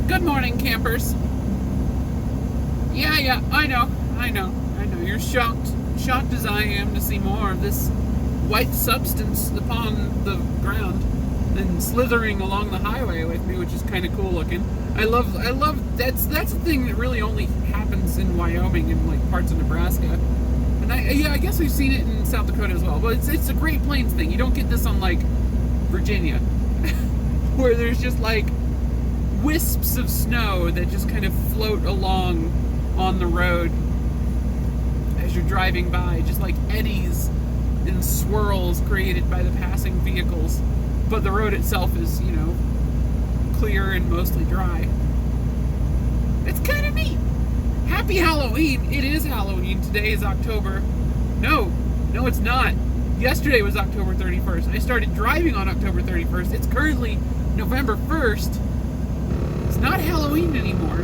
Good morning, campers. Yeah, I know. You're shocked as I am to see more of this white substance upon the ground and slithering along the highway with me, which is kind of cool looking. I love that's a thing that really only happens in Wyoming and like parts of Nebraska. And I guess we've seen it in South Dakota as well. But it's a Great Plains thing. You don't get this on like Virginia, where there's just like wisps of snow that just kind of float along on the road as you're driving by, just like eddies and swirls created by the passing vehicles. But the road itself is, clear and mostly dry. It's kind of neat. Happy Halloween. It is Halloween. Today is October. No, it's not. Yesterday was October 31st. I started driving on October 31st. It's currently November 1st. It's not Halloween anymore.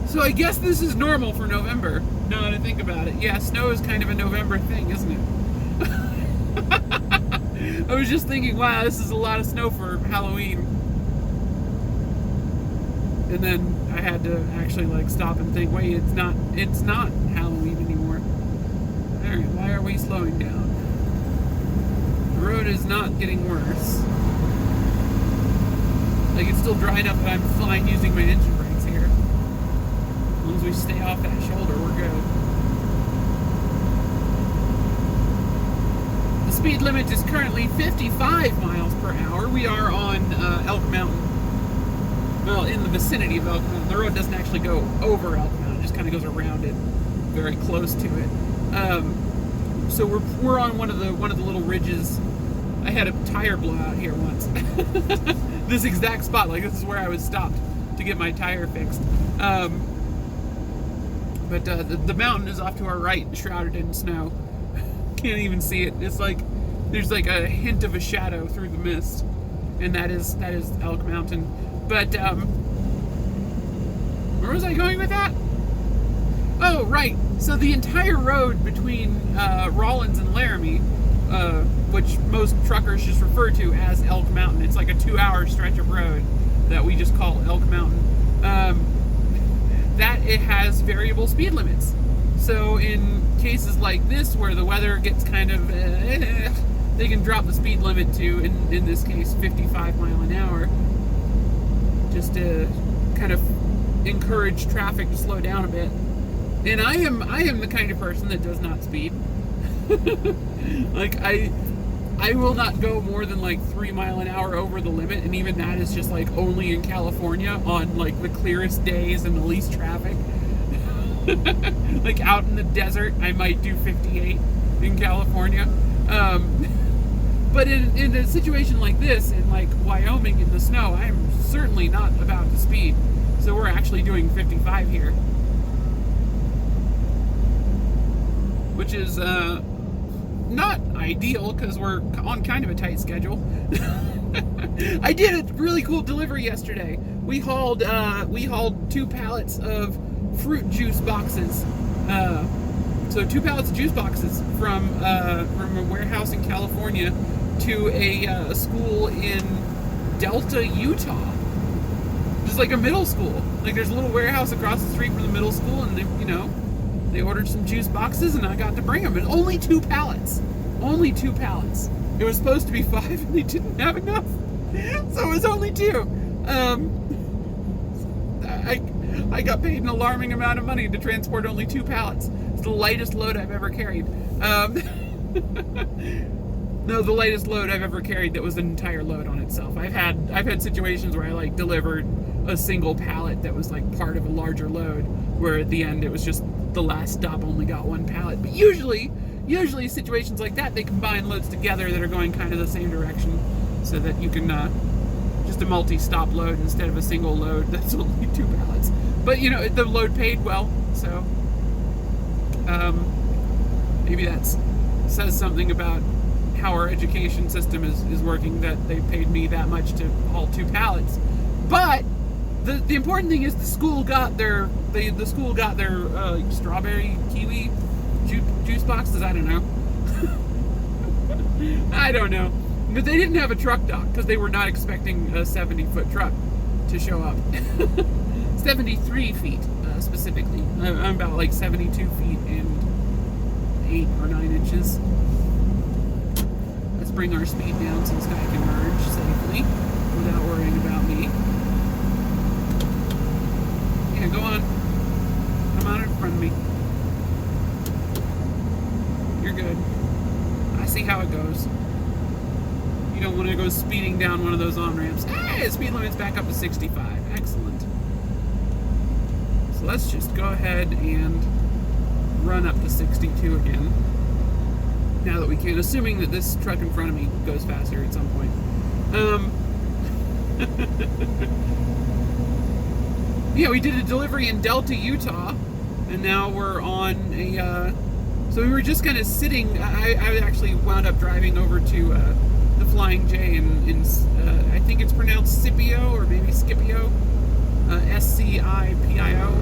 So I guess this is normal for November. Now that I think about it. Yeah, snow is kind of a November thing, isn't it? I was just thinking, wow, this is a lot of snow for Halloween. And then I had to actually stop and think, wait, it's not Halloween anymore. Alright, why are we slowing down? The road is not getting worse. It's still dry enough that I'm fine using my engine brakes here. As long as we stay off that shoulder, we're good. The speed limit is currently 55 miles per hour. We are on Elk Mountain. Well, in the vicinity of Elk Mountain. The road doesn't actually go over Elk Mountain. It just kind of goes around it, very close to it. So we're on one of the little ridges. I had a tire blowout here once. This exact spot, this is where I was stopped to get my tire fixed. But the mountain is off to our right, shrouded in snow. Can't even see it. It's there's a hint of a shadow through the mist, and that is Elk Mountain. But where was I going with that? Oh, right. So the entire road between Rawlins and Laramie, which most truckers just refer to as Elk Mountain. It's like a 2-hour stretch of road that we just call Elk Mountain. That it has variable speed limits. So in cases like this where the weather gets kind of, they can drop the speed limit to, in this case, 55 mile an hour, just to kind of encourage traffic to slow down a bit. And I am the kind of person that does not speed. I will not go more than 3 mile an hour over the limit, and even that is just only in California on the clearest days and the least traffic. Out in the desert, I might do 58 in California. But in a situation like this, in Wyoming in the snow, I am certainly not about to speed. So we're actually doing 55 here, which is not ideal because we're on kind of a tight schedule. I did a really cool delivery yesterday. We hauled 2 pallets of fruit juice boxes. So 2 pallets of juice boxes from a warehouse in California to a school in Delta, Utah. Just a middle school. There's a little warehouse across the street from the middle school, and they ordered some juice boxes, and I got to bring them. And only 2 pallets. Only 2 pallets. It was supposed to be 5, and they didn't have enough. So it was only 2. I got paid an alarming amount of money to transport only 2 pallets. It's the lightest load I've ever carried. No, the lightest load I've ever carried that was an entire load on itself. I've had situations where I delivered a single pallet that was part of a larger load, where at the end it was just the last stop only got 1 pallet. But usually situations like that, they combine loads together that are going kind of the same direction, so that you can just a multi-stop load instead of a single load that's only 2 pallets. But the load paid well, so maybe that says something about how our education system is working, that they paid me that much to haul 2 pallets. But the important thing is the school got their strawberry kiwi juice boxes. I don't know. But they didn't have a truck dock because they were not expecting a 70-foot truck to show up. 73 feet specifically. I'm about like 72 feet and 8 or 9 inches. Let's bring our speed down so this guy can merge safely without worrying about me. Yeah, go on. Come on in front of me. You're good. I see how it goes. You don't want to go speeding down one of those on-ramps. Hey, the speed limit's back up to 65. Excellent. So let's just go ahead and run up to 62 again. Now that we can, assuming that this truck in front of me goes faster at some point. Yeah, we did a delivery in Delta, Utah, and now we're on a, so we were just kind of sitting, I actually wound up driving over to the Flying J in I think it's pronounced Scipio, or maybe Scipio, Scipio,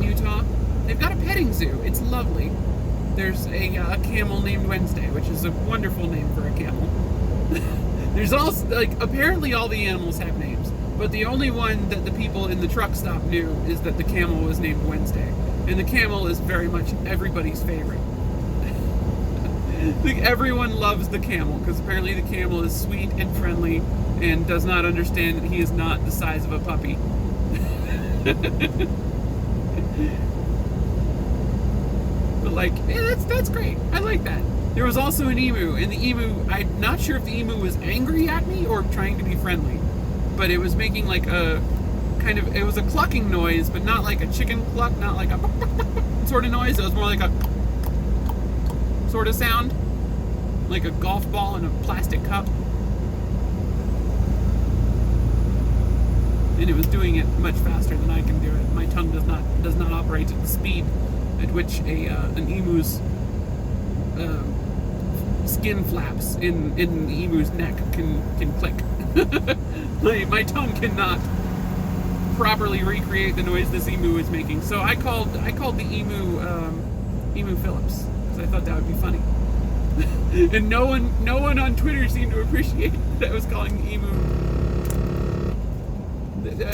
Utah. They've got a petting zoo. It's lovely. There's a camel named Wednesday, which is a wonderful name for a camel. There's also, like, apparently all the animals have names, but the only one that the people in the truck stop knew is that the camel was named Wednesday. And the camel is very much everybody's favorite. Like, everyone loves the camel, because apparently the camel is sweet and friendly and does not understand that he is not the size of a puppy. But, like, yeah, that's great. I like that. There was also an emu, and the emu, I'm not sure if the emu was angry at me or trying to be friendly, but it was making like a kind of, it was a clucking noise, but not like a chicken cluck, not like a sort of noise. It was more like a sort of sound, like a golf ball in a plastic cup. And it was doing it much faster than I can do it. My tongue does not operate at the speed at which an emu's skin flaps in the emu's neck can click. My tongue cannot properly recreate the noise this emu is making. So I called the emu Phillips, because I thought that would be funny. And no one on Twitter seemed to appreciate that I was calling the emu.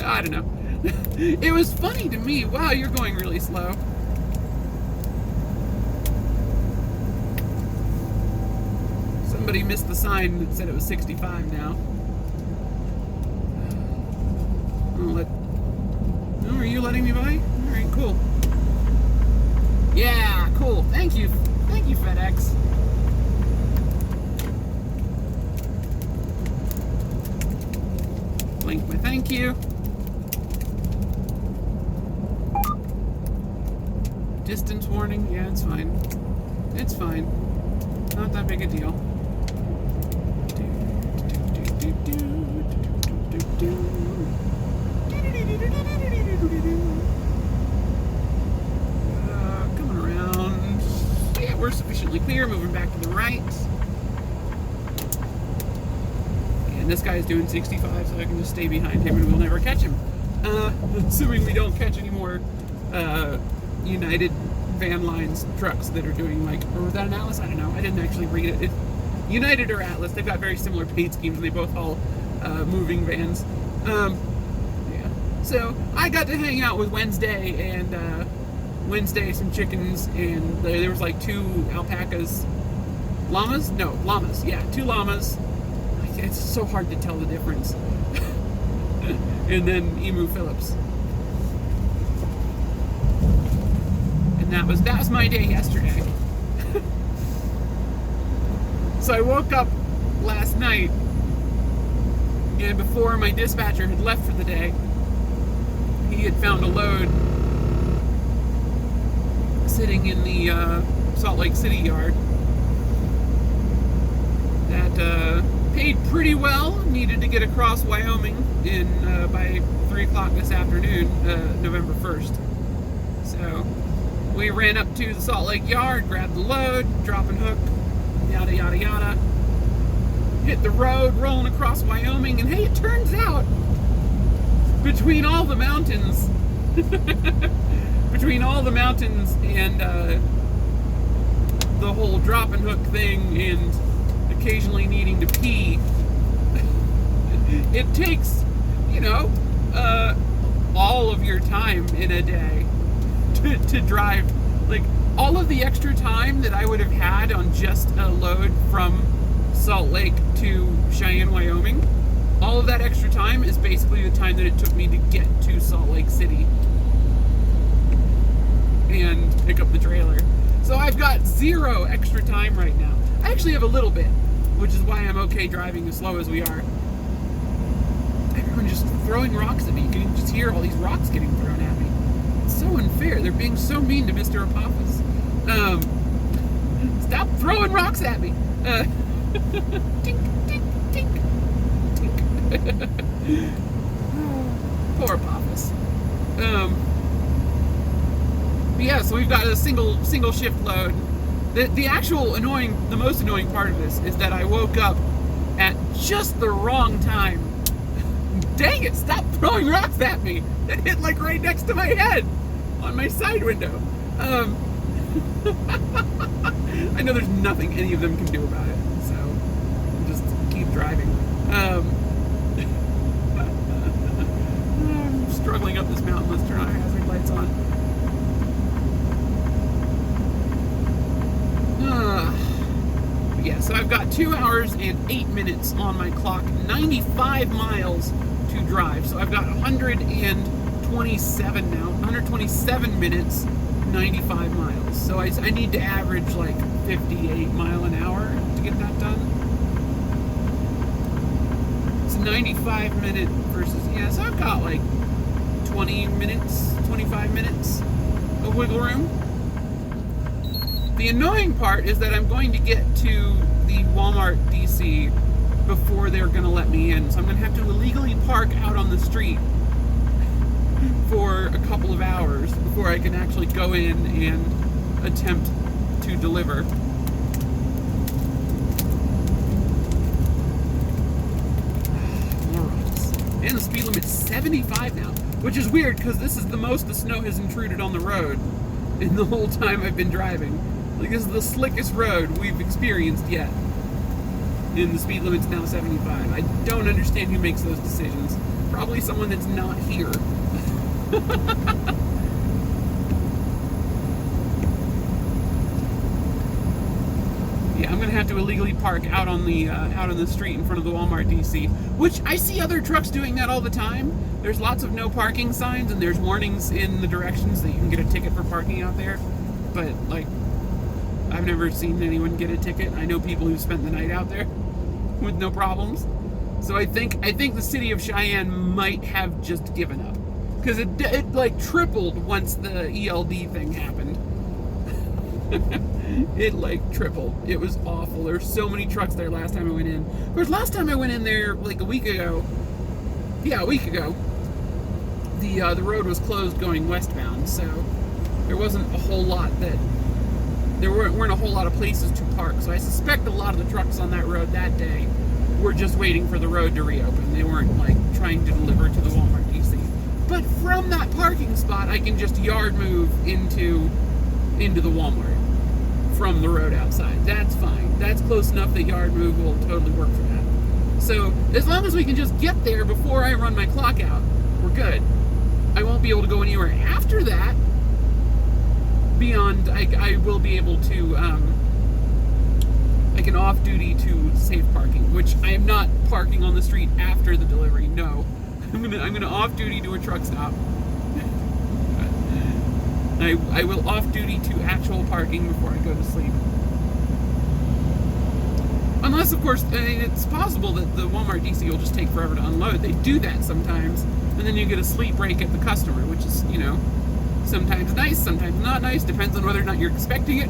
I don't know. It was funny to me. Wow, you're going really slow. Somebody missed the sign that said it was 65 now. Oh, are you letting me by? Alright, cool. Yeah, cool. Thank you, FedEx. Blink my thank you. Distance warning, yeah, it's fine. It's fine. Not that big a deal. Coming around. Yeah, we're sufficiently clear. Moving back to the right. And this guy's doing 65, so I can just stay behind him and we'll never catch him. Assuming we don't catch any more United Van Lines trucks that are doing, like, or was that an Atlas? I don't know. I didn't actually read it. United or Atlas, they've got very similar paint schemes, and they both haul moving vans. Yeah. So I got to hang out with Wednesday, and Wednesday some chickens, and there was like 2 alpacas. Llamas? No, llamas. Yeah, 2 llamas. It's so hard to tell the difference. And then Emu Phillips. And that was my day yesterday. So I woke up last night, and before my dispatcher had left for the day, he had found a load sitting in the Salt Lake City yard that paid pretty well. Needed to get across Wyoming by 3 o'clock this afternoon, November 1st. So we ran up to the Salt Lake yard, grabbed the load, drop and hook, yada yada yada. Hit the road, rolling across Wyoming, and hey, it turns out between all the mountains, and the whole drop and hook thing, and occasionally needing to pee, it takes you know, all of your time in a day to drive. Like, all of the extra time that I would have had on just a load from Salt Lake to Cheyenne, Wyoming, all of that extra time is basically the time that it took me to get to Salt Lake City and pick up the trailer. So I've got 0 extra time right now. I actually have a little bit, which is why I'm okay driving as slow as we are. Everyone's just throwing rocks at me. You can just hear all these rocks getting thrown at me. It's so unfair. They're being so mean to Mr. Apophis. Stop throwing rocks at me. Tink, tink, tink, tink. Poor Apophis. Yeah, so we've got a single shift load. The most annoying part of this is that I woke up at just the wrong time. Dang it, stop throwing rocks at me. It hit like right next to my head on my side window. I know there's nothing any of them can do about it, so I'll just keep driving. I'm struggling up this mountain. Let's turn our hazard lights on. Yeah, so I've got 2 hours and 8 minutes on my clock, 95 miles to drive. So I've got 127 now, 127 minutes, 95 miles. So I need to average like 58 mile an hour to get that done. It's 95 minute versus, yeah, so I've got like 20 minutes, 25 minutes of wiggle room. The annoying part is that I'm going to get to the Walmart DC before they're going to let me in. So I'm going to have to illegally park out on the street for a couple of hours before I can actually go in and attempt to deliver. Morons. And the speed limit's 75 now, which is weird because this is the most the snow has intruded on the road in the whole time I've been driving. Like, this is the slickest road we've experienced yet. And the speed limit's now 75. I don't understand who makes those decisions. Probably someone that's not here. Yeah, I'm gonna have to illegally park out on the street in front of the Walmart DC, which I see other trucks doing that all the time. There's lots of no parking signs, and there's warnings in the directions that you can get a ticket for parking out there. But like, I've never seen anyone get a ticket. I know people who've spent the night out there with no problems. So I think the city of Cheyenne might have just given up, because it like tripled once the ELD thing happened. It like tripled. It was awful. There were so many trucks there last time I went in. Of course, last time I went in there like a week ago, the road was closed going westbound, so there wasn't a whole lot there weren't a whole lot of places to park. So I suspect a lot of the trucks on that road that day were just waiting for the road to reopen. They weren't like trying to deliver to the Walmart DC. But from that parking spot, I can just yard move into the Walmart from the road outside. That's fine. That's close enough that yard move will totally work for that. So as long as we can just get there before I run my clock out, we're good. I won't be able to go anywhere after that. Beyond, I will be able to, I can off duty to safe parking, which I am not parking on the street after the delivery. No, I'm gonna off duty to a truck stop. I will off duty to actual parking before I go to sleep. Unless, of course, it's possible that the Walmart DC will just take forever to unload. They do that sometimes, and then you get a sleep break at the customer, which is, you know, sometimes nice, sometimes not nice, depends on whether or not you're expecting it.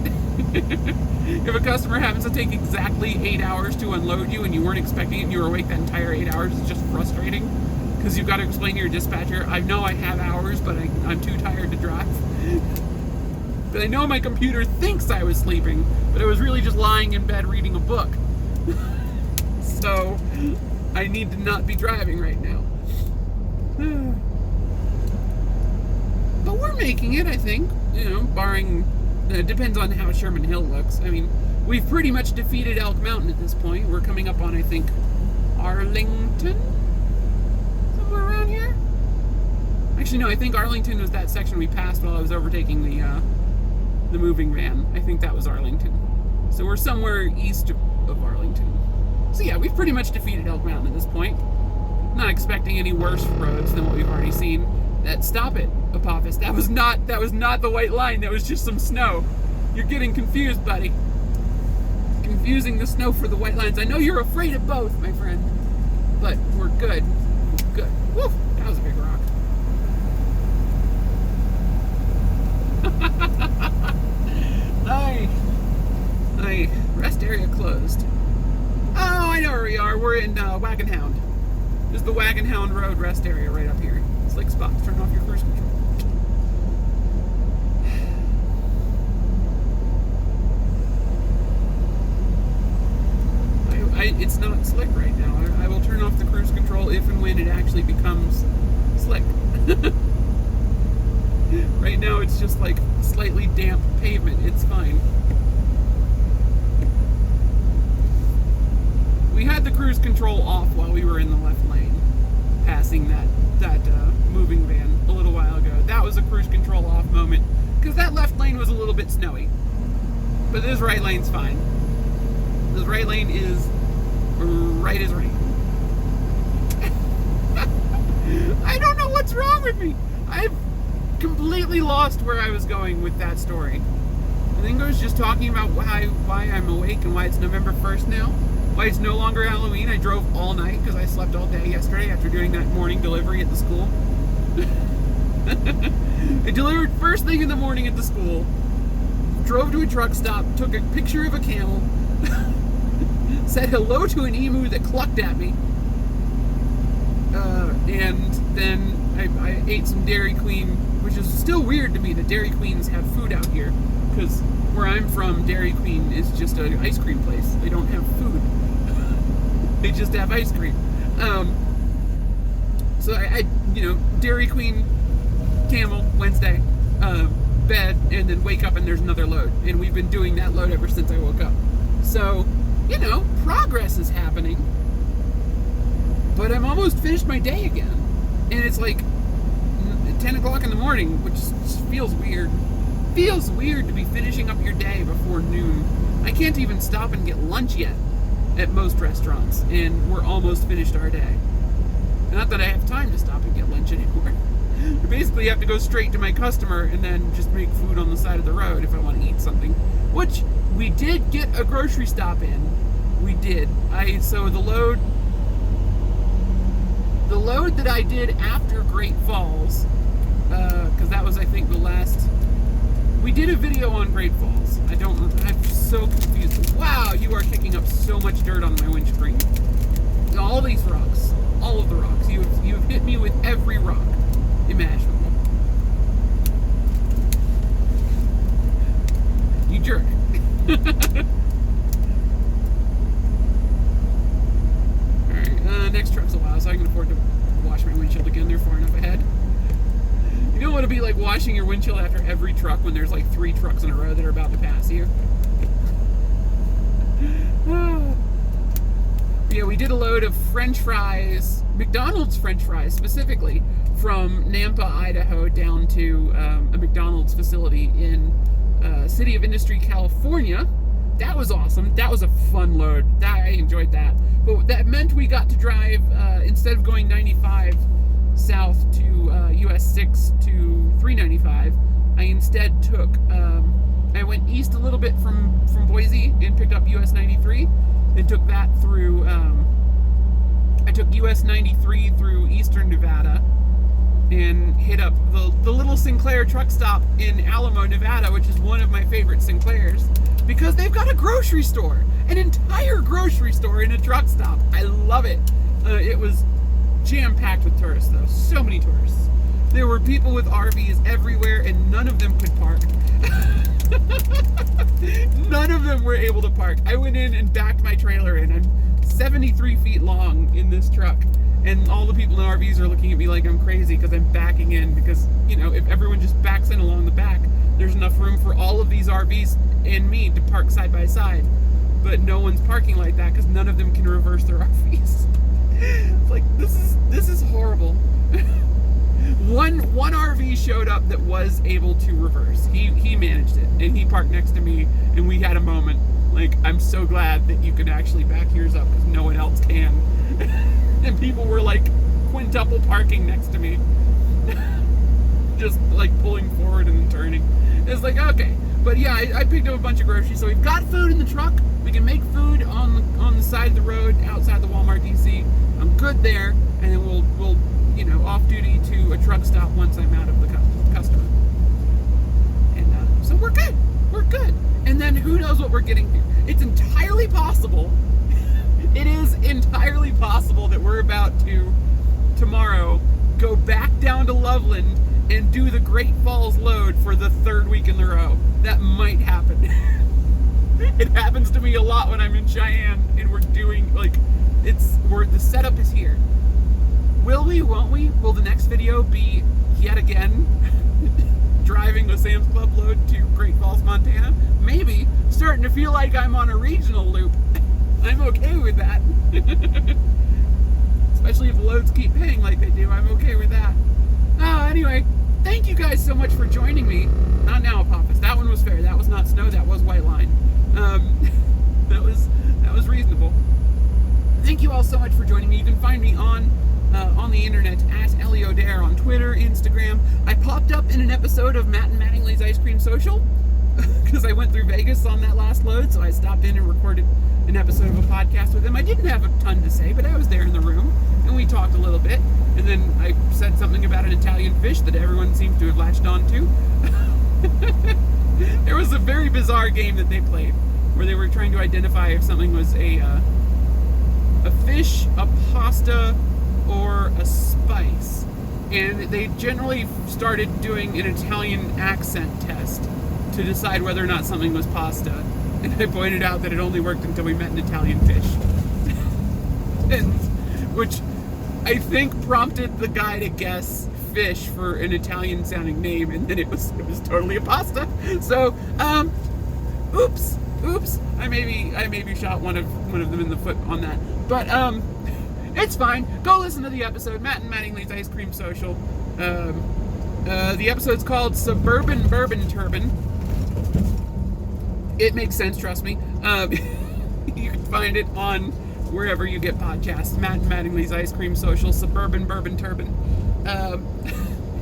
If a customer happens to take exactly 8 hours to unload you and you weren't expecting it and you were awake that entire 8 hours, it's just frustrating, because you've got to explain to your dispatcher, I know I have hours, but I'm too tired to drive. But I know my computer thinks I was sleeping, but I was really just lying in bed reading a book. So I need to not be driving right now. But we're making it, I think, you know, barring, it depends on how Sherman Hill looks. I mean, we've pretty much defeated Elk Mountain at this point. We're coming up on, I think, Arlington? Somewhere around down here? Actually, no, I think Arlington was that section we passed while I was overtaking the moving van. I think that was Arlington. So we're somewhere east of Arlington. So yeah, we've pretty much defeated Elk Mountain at this point. Not expecting any worse roads than what we've already seen. Stop it, Apophis. That was not the white line. That was just some snow. You're getting confused, buddy. Confusing the snow for the white lines. I know you're afraid of both, my friend. But we're good. We're good. Woo! That was a big rock. Aye. Rest area closed. Oh, I know where we are. We're in Wagon Hound. This is the Wagon Hound Road rest area right up here. Slick spots. Turn off your cruise control. It's not slick right now. I will turn off the cruise control if and when it actually becomes slick. Right now it's just like slightly damp pavement. It's fine. We had the cruise control off while we were in the left lane, passing that moving van a little while ago. That was a cruise control off moment because that left lane was a little bit snowy. But this right lane's fine. This right lane is right as rain. I don't know what's wrong with me. I've completely lost where I was going with that story. I think I was just talking about why I'm awake and why it's November 1st now. Why it's no longer Halloween. I drove all night because I slept all day yesterday after doing that morning delivery at the school. I delivered first thing in the morning at the school, drove to a truck stop, took a picture of a camel, said hello to an emu that clucked at me, and then I ate some Dairy Queen, which is still weird to me that Dairy Queens have food out here, because where I'm from, Dairy Queen is just an ice cream place. They don't have food. They just have ice cream. So I Dairy Queen, camel, Wednesday, bed, and then wake up and there's another load. And we've been doing that load ever since I woke up. So, progress is happening. But I'm almost finished my day again. And it's like 10 o'clock in the morning, which just feels weird. Feels weird to be finishing up your day before noon. I can't even stop and get lunch yet at most restaurants, and we're almost finished our day. Not that I have time to stop and get lunch anymore. I basically have to go straight to my customer and then just make food on the side of the road if I want to eat something. Which, we did get a grocery stop in. We did. So the load that I did after Great Falls, because that was, I think, the last... We did a video on Great Falls. I'm so confused. Wow, you are kicking up so much dirt on my windscreen. All these rocks. All of the rocks. You have hit me with every rock imaginable. You jerk. Alright, next truck's a while, so I can afford to wash my windshield again. They're far enough ahead. You know what it'd be like washing your windshield after every truck when there's like 3 trucks in a row that are about to pass you? Yeah, we did a load of French fries, McDonald's French fries specifically, from Nampa, Idaho down to a McDonald's facility in City of Industry, California. That was awesome. That was a fun load. I enjoyed that. But that meant we got to drive, instead of going 95 south to US 6 to 395, I instead took, I went east a little bit from Boise and picked up US 93, and took that through, I took US 93 through eastern Nevada, and hit up the little Sinclair truck stop in Alamo, Nevada, which is one of my favorite Sinclairs, because they've got a grocery store, an entire grocery store in a truck stop. I love it. It was jam-packed with tourists, though. So many tourists. There were people with RVs everywhere, and none of them could park. None of them were able to park. I went in and backed my trailer in. I'm 73 feet long in this truck, and all the people in RVs are looking at me like I'm crazy because I'm backing in, because, if everyone just backs in along the back, there's enough room for all of these RVs and me to park side by side. But no one's parking like that because none of them can reverse their RVs. It's like, this is horrible. showed up that was able to reverse. He managed it, and he parked next to me, and we had a moment. Like, I'm so glad that you could actually back yours up because no one else can. And people were like quintuple parking next to me. Just like pulling forward and turning. It's like, okay. But yeah, I picked up a bunch of groceries. So we've got food in the truck. We can make food on the side of the road outside the Walmart DC. I'm good there. And then we'll off duty to a truck stop once I'm out of the customer. And so we're good. We're good. And then who knows what we're getting to. It's entirely possible. It is entirely possible that we're about to, tomorrow, go back down to Loveland and do the Great Falls load for the 3rd week in a row. That might happen. It happens to me a lot when I'm in Cheyenne and we're doing, like, the setup is here. Will we, won't we? Will the next video be, yet again, driving the Sam's Club load to Great Falls, Montana? Maybe. Starting to feel like I'm on a regional loop. I'm okay with that. Especially if the loads keep paying like they do, I'm okay with that. Anyway, thank you guys so much for joining me. Not now, Apophis. That one was fair. That was not snow. That was white line. That was reasonable. Thank you all so much for joining me. You can find me on the internet at @EllieO'Dare on Twitter, Instagram. I popped up in an episode of Matt and Mattingly's Ice Cream Social because I went through Vegas on that last load, so I stopped in and recorded an episode of a podcast with him. I didn't have a ton to say, but I was there in the room, and we talked a little bit, and then I said something about an Italian fish that everyone seems to have latched on to. There was a very bizarre game that they played, where they were trying to identify if something was a fish, a pasta, or a spice. And they generally started doing an Italian accent test to decide whether or not something was pasta. And I pointed out that it only worked until we met an Italian fish. And which I think prompted the guy to guess fish for an Italian sounding name, and then it was totally a pasta. So, oops. I maybe shot one of them in the foot on that. But it's fine. Go listen to the episode, Matt and Mattingly's Ice Cream Social. The episode's called Suburban Bourbon Turbin. It makes sense, trust me. You can find it on wherever you get podcasts. Matt and Mattingly's Ice Cream Social, Suburban Bourbon Turbin.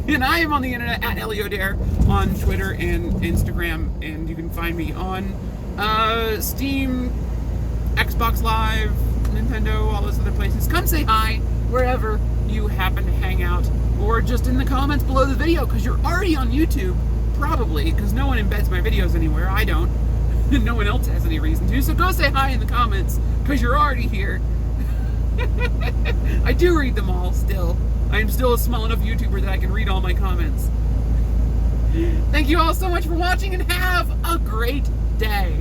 And I am on the internet at @EllieO'Dare on Twitter and Instagram, and you can find me on Steam, Xbox Live, Nintendo, all those other places. Come say hi wherever you happen to hang out, or just in the comments below the video, because you're already on YouTube, probably, because no one embeds my videos anywhere. I don't. And no one else has any reason to, so go say hi in the comments, because you're already here. I do read them all still. I'm still a small enough YouTuber that I can read all my comments. Thank you all so much for watching, and have a great day.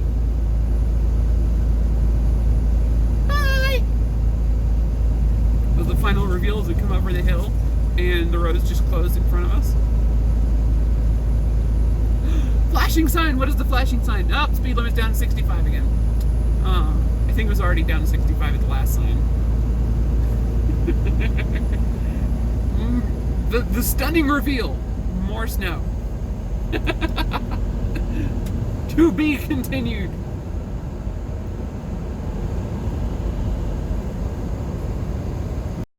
Bye! Well, the final reveal as we come over the hill, and the road is just closed in front of us. Flashing sign! What is the flashing sign? Oh, speed limit's down to 65 again. I think it was already down to 65 at the last sign. The stunning reveal. More snow. To be continued.